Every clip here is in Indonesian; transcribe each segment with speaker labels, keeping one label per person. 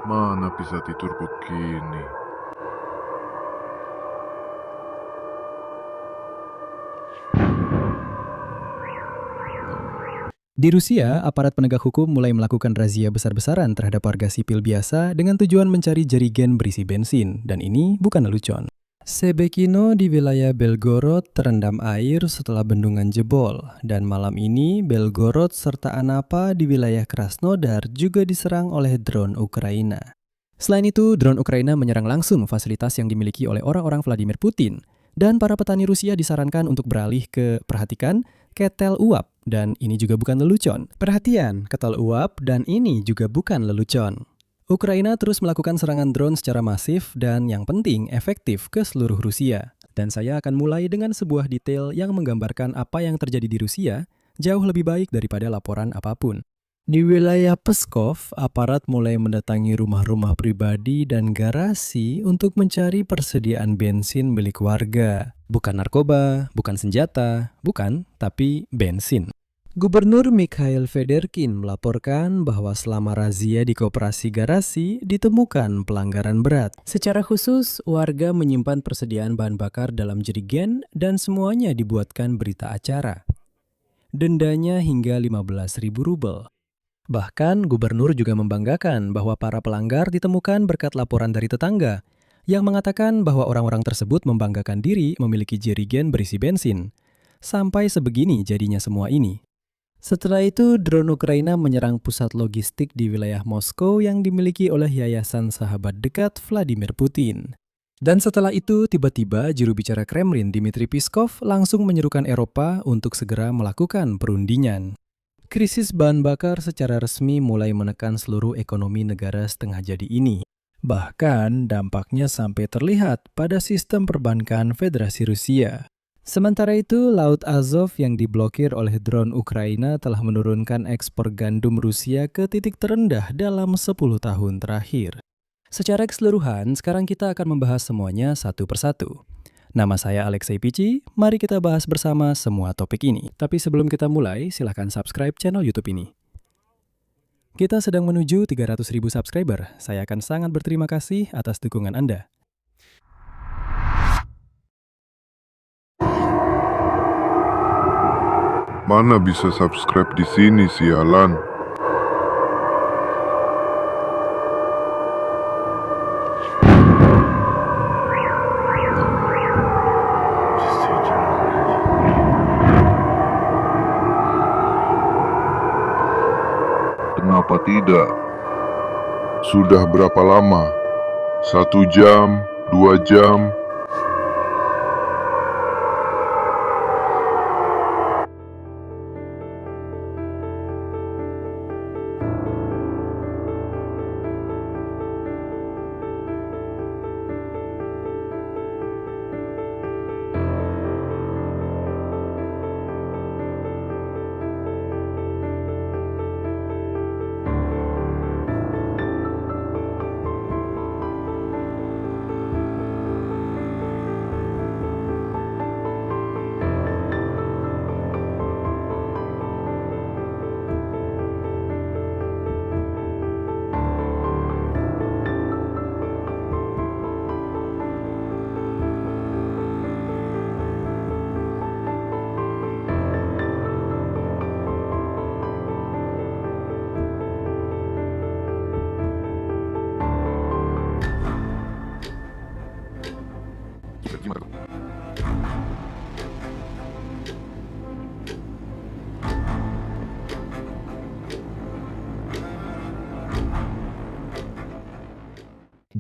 Speaker 1: Mana bisa tidur begini?
Speaker 2: Di Rusia, aparat penegak hukum mulai melakukan razia besar-besaran terhadap warga sipil biasa dengan tujuan mencari jerigen berisi bensin, dan ini bukan lelucon. Sebekino di wilayah Belgorod terendam air setelah bendungan jebol, dan malam ini Belgorod serta Anapa di wilayah Krasnodar juga diserang oleh drone Ukraina. Selain itu, drone Ukraina menyerang langsung fasilitas yang dimiliki oleh orang-orang Vladimir Putin, dan para petani Rusia disarankan untuk beralih ke, perhatikan, ketel uap, dan ini juga bukan lelucon. Perhatian, ketel uap, dan ini juga bukan lelucon. Ukraina terus melakukan serangan drone secara masif dan yang penting efektif ke seluruh Rusia. Dan saya akan mulai dengan sebuah detail yang menggambarkan apa yang terjadi di Rusia jauh lebih baik daripada laporan apapun. Di wilayah Peskov, aparat mulai mendatangi rumah-rumah pribadi dan garasi untuk mencari persediaan bensin milik warga. Bukan narkoba, bukan senjata, bukan, tapi bensin. Gubernur Mikhail Federkin melaporkan bahwa selama razia di koperasi garasi ditemukan pelanggaran berat. Secara khusus, warga menyimpan persediaan bahan bakar dalam jerigen dan semuanya dibuatkan berita acara. Dendanya hingga 15.000 rubel. Bahkan, gubernur juga membanggakan bahwa para pelanggar ditemukan berkat laporan dari tetangga yang mengatakan bahwa orang-orang tersebut membanggakan diri memiliki jerigen berisi bensin. Sampai sebegini jadinya semua ini. Setelah itu, drone Ukraina menyerang pusat logistik di wilayah Moskow yang dimiliki oleh Yayasan Sahabat Dekat Vladimir Putin. Dan setelah itu, tiba-tiba juru bicara Kremlin Dmitry Peskov langsung menyerukan Eropa untuk segera melakukan perundingan. Krisis bahan bakar secara resmi mulai menekan seluruh ekonomi negara setengah jadi ini. Bahkan dampaknya sampai terlihat pada sistem perbankan Federasi Rusia. Sementara itu, Laut Azov yang diblokir oleh drone Ukraina telah menurunkan ekspor gandum Rusia ke titik terendah dalam 10 tahun terakhir. Secara keseluruhan, sekarang kita akan membahas semuanya satu persatu. Nama saya Alexei Pici, mari kita bahas bersama semua topik ini. Tapi sebelum kita mulai, silahkan subscribe channel YouTube ini. Kita sedang menuju 300.000 subscriber. Saya akan sangat berterima kasih atas dukungan Anda.
Speaker 1: Mana bisa subscribe di sini, sialan? Kenapa tidak? Sudah berapa lama? 1 jam, 2 jam?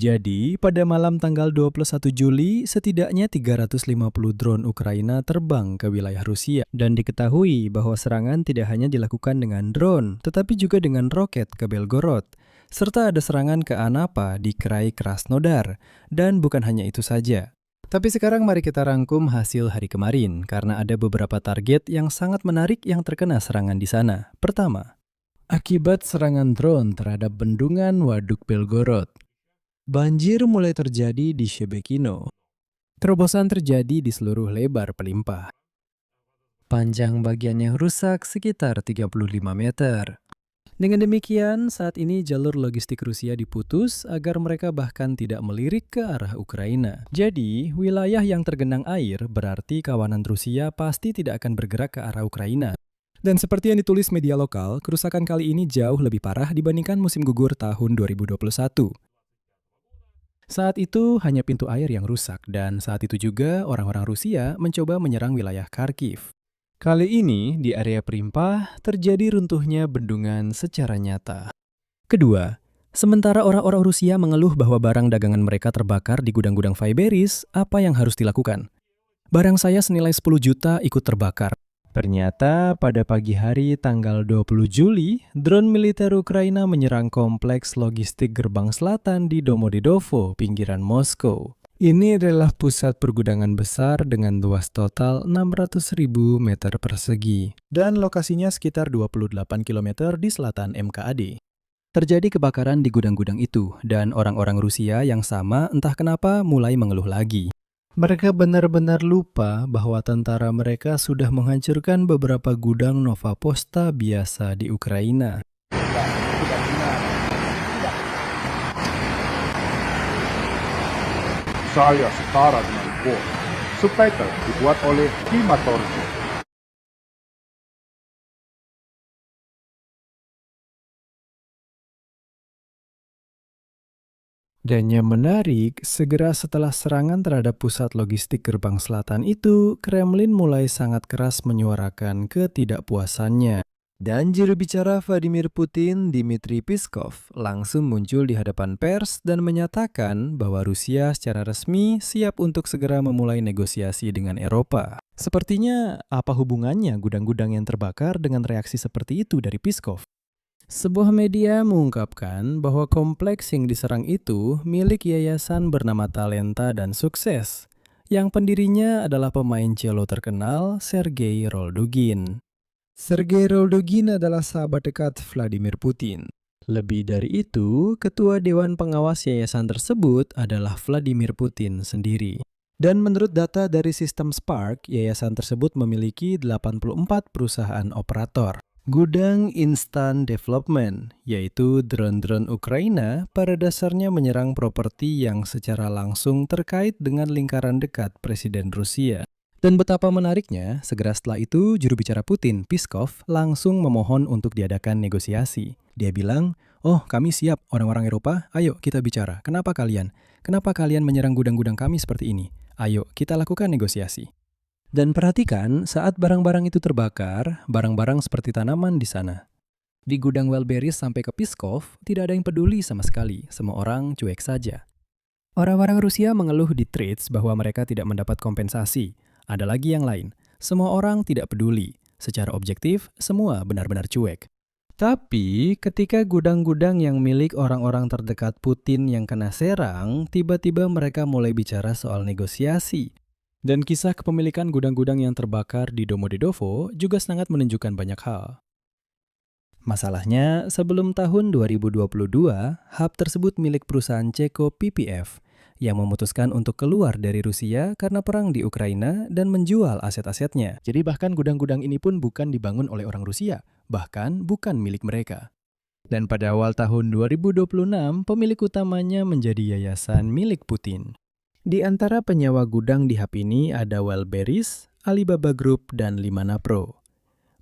Speaker 2: Jadi, pada malam tanggal 21 Juli, setidaknya 350 drone Ukraina terbang ke wilayah Rusia. Dan diketahui bahwa serangan tidak hanya dilakukan dengan drone, tetapi juga dengan roket ke Belgorod. Serta ada serangan ke Anapa di Krai Krasnodar. Dan bukan hanya itu saja. Tapi sekarang mari kita rangkum hasil hari kemarin, karena ada beberapa target yang sangat menarik yang terkena serangan di sana. Pertama, akibat serangan drone terhadap bendungan Waduk Belgorod. Banjir mulai terjadi di Shebekino. Terobosan terjadi di seluruh lebar pelimpah. Panjang bagian yang rusak sekitar 35 meter. Dengan demikian, saat ini jalur logistik Rusia diputus agar mereka bahkan tidak melirik ke arah Ukraina. Jadi, wilayah yang tergenang air berarti kawanan Rusia pasti tidak akan bergerak ke arah Ukraina. Dan seperti yang ditulis media lokal, kerusakan kali ini jauh lebih parah dibandingkan musim gugur tahun 2021. Saat itu hanya pintu air yang rusak dan saat itu juga orang-orang Rusia mencoba menyerang wilayah Kharkiv. Kali ini di area Perimpah terjadi runtuhnya bendungan secara nyata. Kedua, sementara orang-orang Rusia mengeluh bahwa barang dagangan mereka terbakar di gudang-gudang Faiberis, apa yang harus dilakukan? Barang saya senilai 10 juta ikut terbakar. Ternyata pada pagi hari tanggal 20 Juli, drone militer Ukraina menyerang kompleks logistik Gerbang Selatan di Domodedovo, pinggiran Moskow. Ini adalah pusat pergudangan besar dengan luas total 600.000 meter persegi. Dan lokasinya sekitar 28 km di selatan MKAD. Terjadi kebakaran di gudang-gudang itu, dan orang-orang Rusia yang sama entah kenapa mulai mengeluh lagi. Mereka benar-benar lupa bahwa tentara mereka sudah menghancurkan beberapa gudang Novaposta biasa di Ukraina.
Speaker 1: Saya setara dengan bos. Subtitle dibuat oleh Kimatorjo.
Speaker 2: Dan yang menarik, segera setelah serangan terhadap pusat logistik Gerbang Selatan itu, Kremlin mulai sangat keras menyuarakan ketidakpuasannya. Dan juru bicara Vladimir Putin, Dmitry Peskov, langsung muncul di hadapan pers dan menyatakan bahwa Rusia secara resmi siap untuk segera memulai negosiasi dengan Eropa. Sepertinya apa hubungannya gudang-gudang yang terbakar dengan reaksi seperti itu dari Peskov? Sebuah media mengungkapkan bahwa kompleks yang diserang itu milik yayasan bernama Talenta dan Sukses, yang pendirinya adalah pemain cello terkenal Sergei Roldugin. Sergei Roldugin adalah sahabat dekat Vladimir Putin. Lebih dari itu, ketua Dewan Pengawas yayasan tersebut adalah Vladimir Putin sendiri. Dan menurut data dari sistem Spark, yayasan tersebut memiliki 84 perusahaan operator. Gudang Instant Development, yaitu drone-drone Ukraina, pada dasarnya menyerang properti yang secara langsung terkait dengan lingkaran dekat Presiden Rusia. Dan betapa menariknya, segera setelah itu juru bicara Putin, Peskov, langsung memohon untuk diadakan negosiasi. Dia bilang, "Oh, kami siap, orang-orang Eropa, ayo kita bicara. Kenapa kalian? Kenapa kalian menyerang gudang-gudang kami seperti ini? Ayo, kita lakukan negosiasi." Dan perhatikan, saat barang-barang itu terbakar, barang-barang seperti tanaman di sana. Di gudang Welberis sampai ke Peskov, tidak ada yang peduli sama sekali, semua orang cuek saja. Orang-orang Rusia mengeluh di tweets bahwa mereka tidak mendapat kompensasi. Ada lagi yang lain, semua orang tidak peduli. Secara objektif, semua benar-benar cuek. Tapi, ketika gudang-gudang yang milik orang-orang terdekat Putin yang kena serang, tiba-tiba mereka mulai bicara soal negosiasi. Dan kisah kepemilikan gudang-gudang yang terbakar di Domodedovo juga sangat menunjukkan banyak hal. Masalahnya, sebelum tahun 2022, hub tersebut milik perusahaan Ceko PPF yang memutuskan untuk keluar dari Rusia karena perang di Ukraina dan menjual aset-asetnya. Jadi bahkan gudang-gudang ini pun bukan dibangun oleh orang Rusia, bahkan bukan milik mereka. Dan pada awal tahun 2026, pemilik utamanya menjadi yayasan milik Putin. Di antara penyewa gudang di hub ini ada Welberis, Alibaba Group, dan Limana Pro.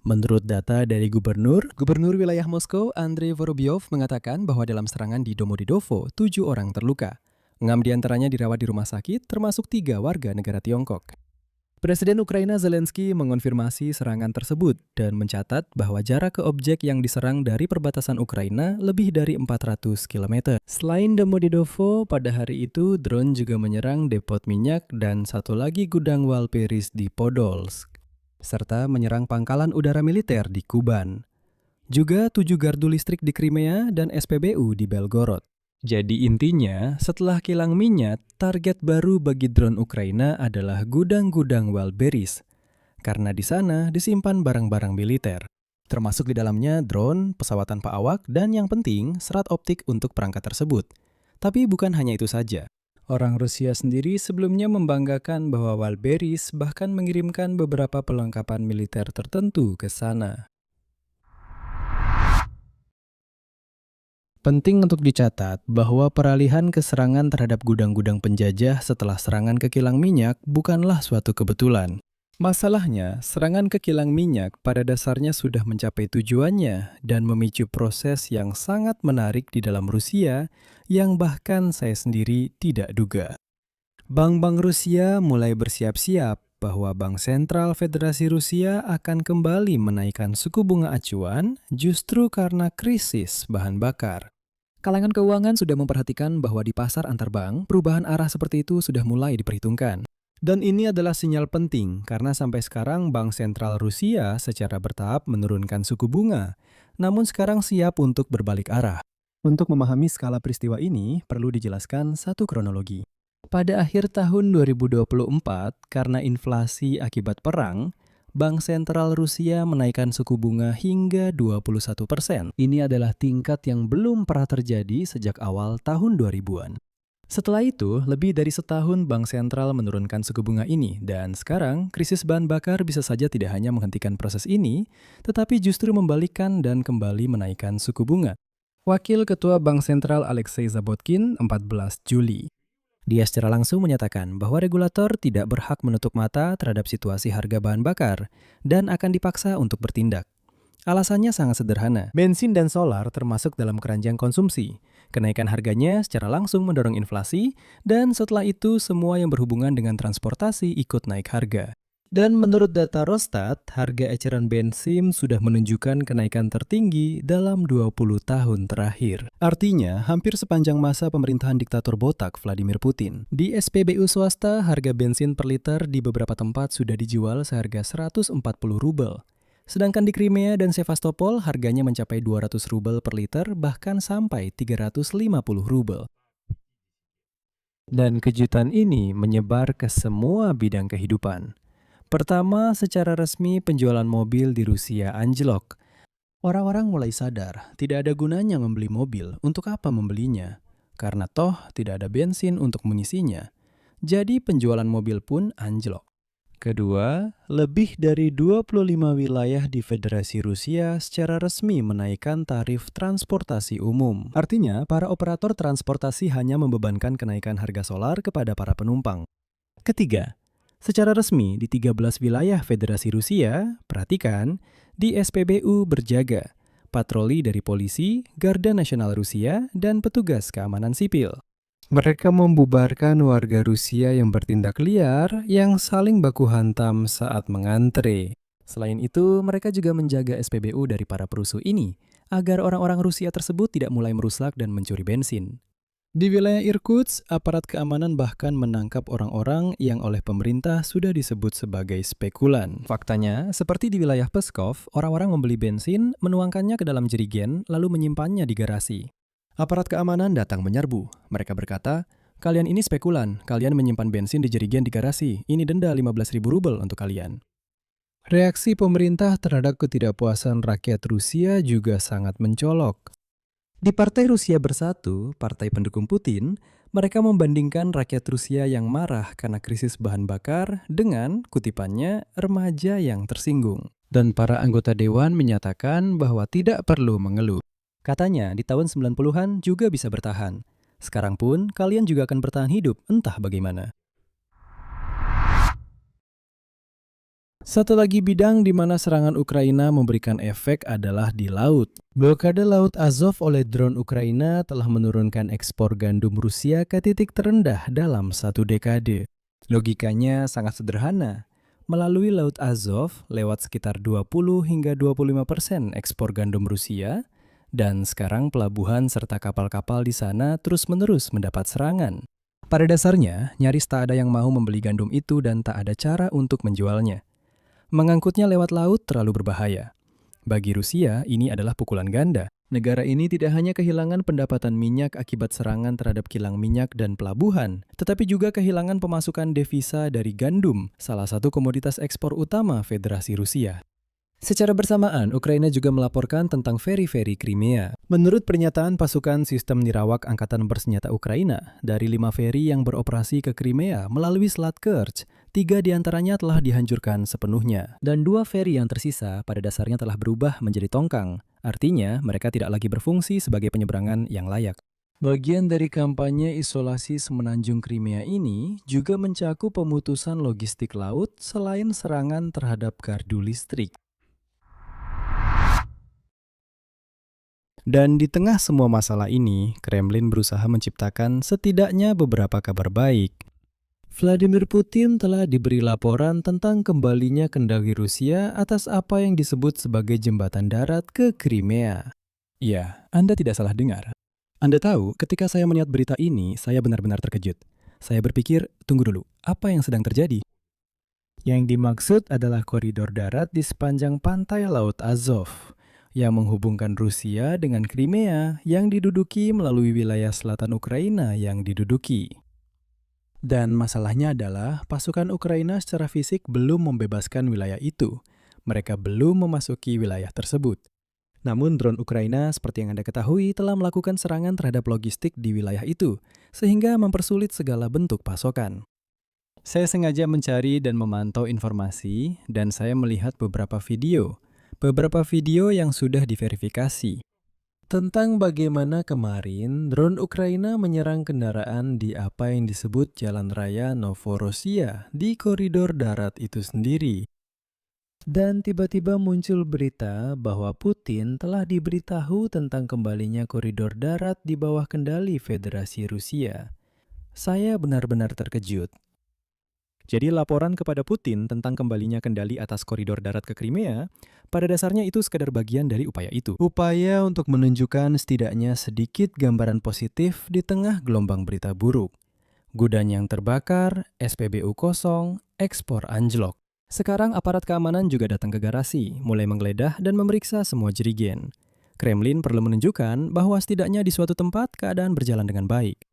Speaker 2: Menurut data dari Gubernur wilayah Moskow, Andrei Vorobyov mengatakan bahwa dalam serangan di Domodedovo, 7 orang terluka. 6 diantaranya dirawat di rumah sakit, termasuk 3 warga negara Tiongkok. Presiden Ukraina Zelensky mengonfirmasi serangan tersebut dan mencatat bahwa jarak ke objek yang diserang dari perbatasan Ukraina lebih dari 400 km. Selain Domodedovo, pada hari itu drone juga menyerang depot minyak dan satu lagi gudang Walperis di Podolsk, serta menyerang pangkalan udara militer di Kuban. Juga 7 gardu listrik di Crimea dan SPBU di Belgorod. Jadi intinya, setelah kilang minyak, target baru bagi drone Ukraina adalah gudang-gudang Welberis. Karena di sana disimpan barang-barang militer. Termasuk di dalamnya drone, pesawat tanpa awak, dan yang penting, serat optik untuk perangkat tersebut. Tapi bukan hanya itu saja. Orang Rusia sendiri sebelumnya membanggakan bahwa Welberis bahkan mengirimkan beberapa perlengkapan militer tertentu ke sana. Penting untuk dicatat bahwa peralihan ke serangan terhadap gudang-gudang penjajah setelah serangan ke kilang minyak bukanlah suatu kebetulan. Masalahnya, serangan ke kilang minyak pada dasarnya sudah mencapai tujuannya dan memicu proses yang sangat menarik di dalam Rusia yang bahkan saya sendiri tidak duga. Bank-bank Rusia mulai bersiap-siap bahwa Bank Sentral Federasi Rusia akan kembali menaikkan suku bunga acuan justru karena krisis bahan bakar. Kalangan keuangan sudah memperhatikan bahwa di pasar antar bank, perubahan arah seperti itu sudah mulai diperhitungkan. Dan ini adalah sinyal penting karena sampai sekarang Bank Sentral Rusia secara bertahap menurunkan suku bunga, namun sekarang siap untuk berbalik arah. Untuk memahami skala peristiwa ini, perlu dijelaskan satu kronologi. Pada akhir tahun 2024, karena inflasi akibat perang, Bank Sentral Rusia menaikkan suku bunga hingga 21%. Ini adalah tingkat yang belum pernah terjadi sejak awal tahun 2000-an. Setelah itu, lebih dari setahun Bank Sentral menurunkan suku bunga ini, dan sekarang krisis bahan bakar bisa saja tidak hanya menghentikan proses ini, tetapi justru membalikkan dan kembali menaikkan suku bunga. Wakil Ketua Bank Sentral Alexei Zaботkin, 14 Juli. Dia secara langsung menyatakan bahwa regulator tidak berhak menutup mata terhadap situasi harga bahan bakar dan akan dipaksa untuk bertindak. Alasannya sangat sederhana. Bensin dan solar termasuk dalam keranjang konsumsi. Kenaikan harganya secara langsung mendorong inflasi, dan setelah itu semua yang berhubungan dengan transportasi ikut naik harga. Dan menurut data Rosstat, harga eceran bensin sudah menunjukkan kenaikan tertinggi dalam 20 tahun terakhir. Artinya, hampir sepanjang masa pemerintahan diktator botak Vladimir Putin. Di SPBU swasta, harga bensin per liter di beberapa tempat sudah dijual seharga 140 rubel. Sedangkan di Crimea dan Sevastopol harganya mencapai 200 rubel per liter bahkan sampai 350 rubel. Dan kejutan ini menyebar ke semua bidang kehidupan. Pertama, secara resmi penjualan mobil di Rusia anjlok. Orang-orang mulai sadar tidak ada gunanya membeli mobil, untuk apa membelinya? Karena toh tidak ada bensin untuk mengisinya. Jadi penjualan mobil pun anjlok. Kedua, lebih dari 25 wilayah di Federasi Rusia secara resmi menaikkan tarif transportasi umum. Artinya, para operator transportasi hanya membebankan kenaikan harga solar kepada para penumpang. Ketiga, secara resmi di 13 wilayah Federasi Rusia, perhatikan, di SPBU berjaga, patroli dari polisi, Garda Nasional Rusia, dan petugas keamanan sipil. Mereka membubarkan warga Rusia yang bertindak liar yang saling baku hantam saat mengantre. Selain itu, mereka juga menjaga SPBU dari para perusuh ini agar orang-orang Rusia tersebut tidak mulai merusak dan mencuri bensin. Di wilayah Irkutsk, aparat keamanan bahkan menangkap orang-orang yang oleh pemerintah sudah disebut sebagai spekulan. Faktanya, seperti di wilayah Pskov, orang-orang membeli bensin, menuangkannya ke dalam jerigen, lalu menyimpannya di garasi. Aparat keamanan datang menyerbu. Mereka berkata, "Kalian ini spekulan, kalian menyimpan bensin di jerigen di garasi, ini denda 15.000 rubel untuk kalian." Reaksi pemerintah terhadap ketidakpuasan rakyat Rusia juga sangat mencolok. Di Partai Rusia Bersatu, partai pendukung Putin, mereka membandingkan rakyat Rusia yang marah karena krisis bahan bakar dengan, kutipannya, remaja yang tersinggung. Dan para anggota dewan menyatakan bahwa tidak perlu mengeluh. Katanya, di tahun 90-an juga bisa bertahan. Sekarang pun, kalian juga akan bertahan hidup, entah bagaimana. Satu lagi bidang di mana serangan Ukraina memberikan efek adalah di laut. Blokade Laut Azov oleh drone Ukraina telah menurunkan ekspor gandum Rusia ke titik terendah dalam 1 dekade. Logikanya sangat sederhana. Melalui Laut Azov, lewat sekitar 20 hingga 25% ekspor gandum Rusia, dan sekarang pelabuhan serta kapal-kapal di sana terus-menerus mendapat serangan. Pada dasarnya, nyaris tak ada yang mau membeli gandum itu dan tak ada cara untuk menjualnya. Mengangkutnya lewat laut terlalu berbahaya. Bagi Rusia, ini adalah pukulan ganda. Negara ini tidak hanya kehilangan pendapatan minyak akibat serangan terhadap kilang minyak dan pelabuhan, tetapi juga kehilangan pemasukan devisa dari gandum, salah satu komoditas ekspor utama Federasi Rusia. Secara bersamaan, Ukraina juga melaporkan tentang feri-feri Crimea. Menurut pernyataan pasukan sistem nirawak Angkatan Bersenjata Ukraina, dari 5 feri yang beroperasi ke Crimea melalui Selat Kerch, 3 diantaranya telah dihancurkan sepenuhnya. Dan 2 feri yang tersisa pada dasarnya telah berubah menjadi tongkang, Artinya, mereka tidak lagi berfungsi sebagai penyeberangan yang layak. Bagian dari kampanye isolasi semenanjung Crimea ini juga mencakup pemutusan logistik laut selain serangan terhadap gardu listrik. Dan di tengah semua masalah ini, Kremlin berusaha menciptakan setidaknya beberapa kabar baik. Vladimir Putin telah diberi laporan tentang kembalinya kendali Rusia atas apa yang disebut sebagai jembatan darat ke Crimea. Ya, Anda tidak salah dengar. Anda tahu, ketika saya melihat berita ini, saya benar-benar terkejut. Saya berpikir, tunggu dulu, apa yang sedang terjadi? Yang dimaksud adalah koridor darat di sepanjang pantai Laut Azov, yang menghubungkan Rusia dengan Crimea yang diduduki melalui wilayah selatan Ukraina yang diduduki. Dan masalahnya adalah pasukan Ukraina secara fisik belum membebaskan wilayah itu. Mereka belum memasuki wilayah tersebut. Namun drone Ukraina seperti yang Anda ketahui telah melakukan serangan terhadap logistik di wilayah itu, sehingga mempersulit segala bentuk pasokan. Saya sengaja mencari dan memantau informasi, dan saya melihat beberapa video yang sudah diverifikasi tentang bagaimana kemarin drone Ukraina menyerang kendaraan di apa yang disebut Jalan Raya Novorossiya di koridor darat itu sendiri. Dan tiba-tiba muncul berita bahwa Putin telah diberitahu tentang kembalinya koridor darat di bawah kendali Federasi Rusia. Saya benar-benar terkejut. Jadi laporan kepada Putin tentang kembalinya kendali atas koridor darat ke Crimea, pada dasarnya itu sekadar bagian dari upaya itu. Upaya untuk menunjukkan setidaknya sedikit gambaran positif di tengah gelombang berita buruk. Gudang yang terbakar, SPBU kosong, ekspor anjlok. Sekarang aparat keamanan juga datang ke garasi, mulai menggeledah dan memeriksa semua jerigen. Kremlin perlu menunjukkan bahwa setidaknya di suatu tempat keadaan berjalan dengan baik.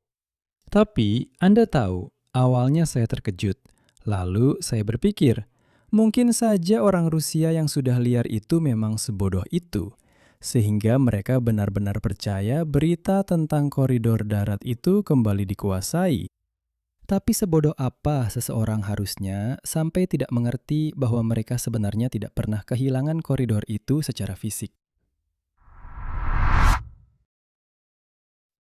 Speaker 2: Tapi, Anda tahu, awalnya saya terkejut. Lalu saya berpikir, mungkin saja orang Rusia yang sudah liar itu memang sebodoh itu, sehingga mereka benar-benar percaya berita tentang koridor darat itu kembali dikuasai. Tapi sebodoh apa seseorang harusnya sampai tidak mengerti bahwa mereka sebenarnya tidak pernah kehilangan koridor itu secara fisik.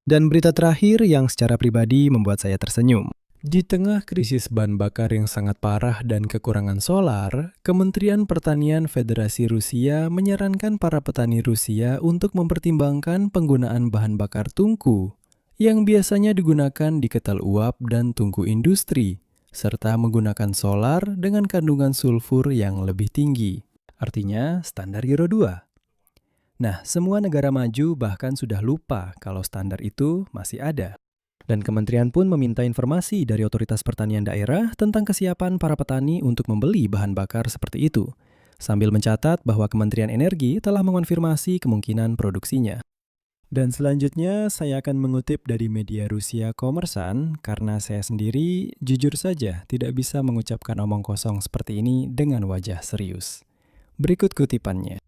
Speaker 2: Dan berita terakhir yang secara pribadi membuat saya tersenyum. Di tengah krisis bahan bakar yang sangat parah dan kekurangan solar, Kementerian Pertanian Federasi Rusia menyarankan para petani Rusia untuk mempertimbangkan penggunaan bahan bakar tungku yang biasanya digunakan di ketal uap dan tungku industri, serta menggunakan solar dengan kandungan sulfur yang lebih tinggi, artinya standar Euro 2. Nah, semua negara maju bahkan sudah lupa kalau standar itu masih ada. Dan kementerian pun meminta informasi dari otoritas pertanian daerah tentang kesiapan para petani untuk membeli bahan bakar seperti itu, sambil mencatat bahwa Kementerian Energi telah mengonfirmasi kemungkinan produksinya. Dan selanjutnya saya akan mengutip dari media Rusia Kommersan karena saya sendiri jujur saja tidak bisa mengucapkan omong kosong seperti ini dengan wajah serius. Berikut kutipannya.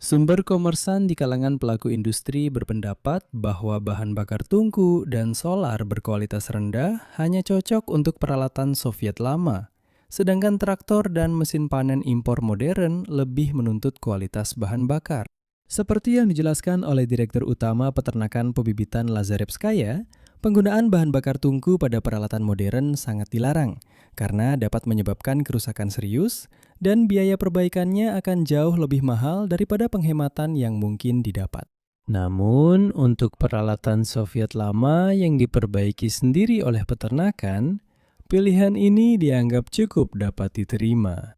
Speaker 2: Sumber Kommersan di kalangan pelaku industri berpendapat bahwa bahan bakar tungku dan solar berkualitas rendah hanya cocok untuk peralatan Soviet lama, sedangkan traktor dan mesin panen impor modern lebih menuntut kualitas bahan bakar. Seperti yang dijelaskan oleh Direktur Utama Peternakan Pebibitan Lazarevskaya, penggunaan bahan bakar tungku pada peralatan modern sangat dilarang karena dapat menyebabkan kerusakan serius dan biaya perbaikannya akan jauh lebih mahal daripada penghematan yang mungkin didapat. Namun, untuk peralatan Soviet lama yang diperbaiki sendiri oleh peternakan, pilihan ini dianggap cukup dapat diterima.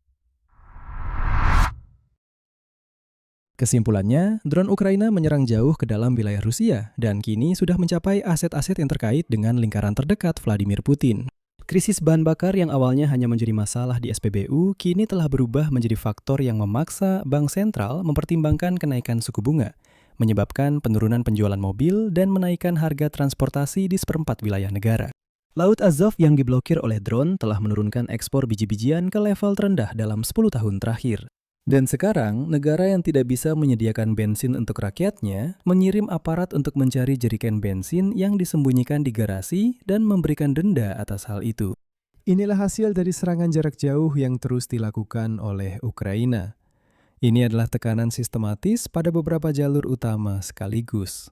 Speaker 2: Kesimpulannya, drone Ukraina menyerang jauh ke dalam wilayah Rusia dan kini sudah mencapai aset-aset yang terkait dengan lingkaran terdekat Vladimir Putin. Krisis bahan bakar yang awalnya hanya menjadi masalah di SPBU kini telah berubah menjadi faktor yang memaksa Bank Sentral mempertimbangkan kenaikan suku bunga, menyebabkan penurunan penjualan mobil dan menaikkan harga transportasi di seperempat wilayah negara. Laut Azov yang diblokir oleh drone telah menurunkan ekspor biji-bijian ke level terendah dalam 10 tahun terakhir. Dan sekarang, negara yang tidak bisa menyediakan bensin untuk rakyatnya mengirim aparat untuk mencari jerigen bensin yang disembunyikan di garasi dan memberikan denda atas hal itu. Inilah hasil dari serangan jarak jauh yang terus dilakukan oleh Ukraina. Ini adalah tekanan sistematis pada beberapa jalur utama sekaligus.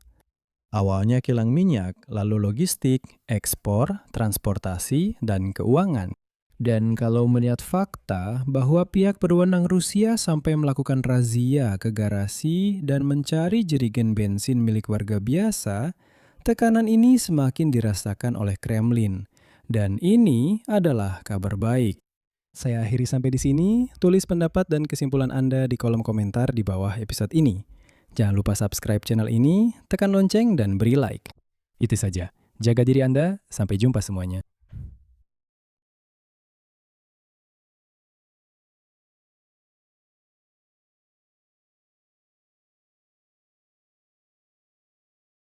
Speaker 2: Awalnya kilang minyak, lalu logistik, ekspor, transportasi, dan keuangan. Dan kalau melihat fakta bahwa pihak berwenang Rusia sampai melakukan razia ke garasi dan mencari jerigen bensin milik warga biasa, tekanan ini semakin dirasakan oleh Kremlin. Dan ini adalah kabar baik. Saya akhiri sampai di sini. Tulis pendapat dan kesimpulan Anda di kolom komentar di bawah episode ini. Jangan lupa subscribe channel ini, tekan lonceng, dan beri like. Itu saja. Jaga diri Anda. Sampai jumpa semuanya.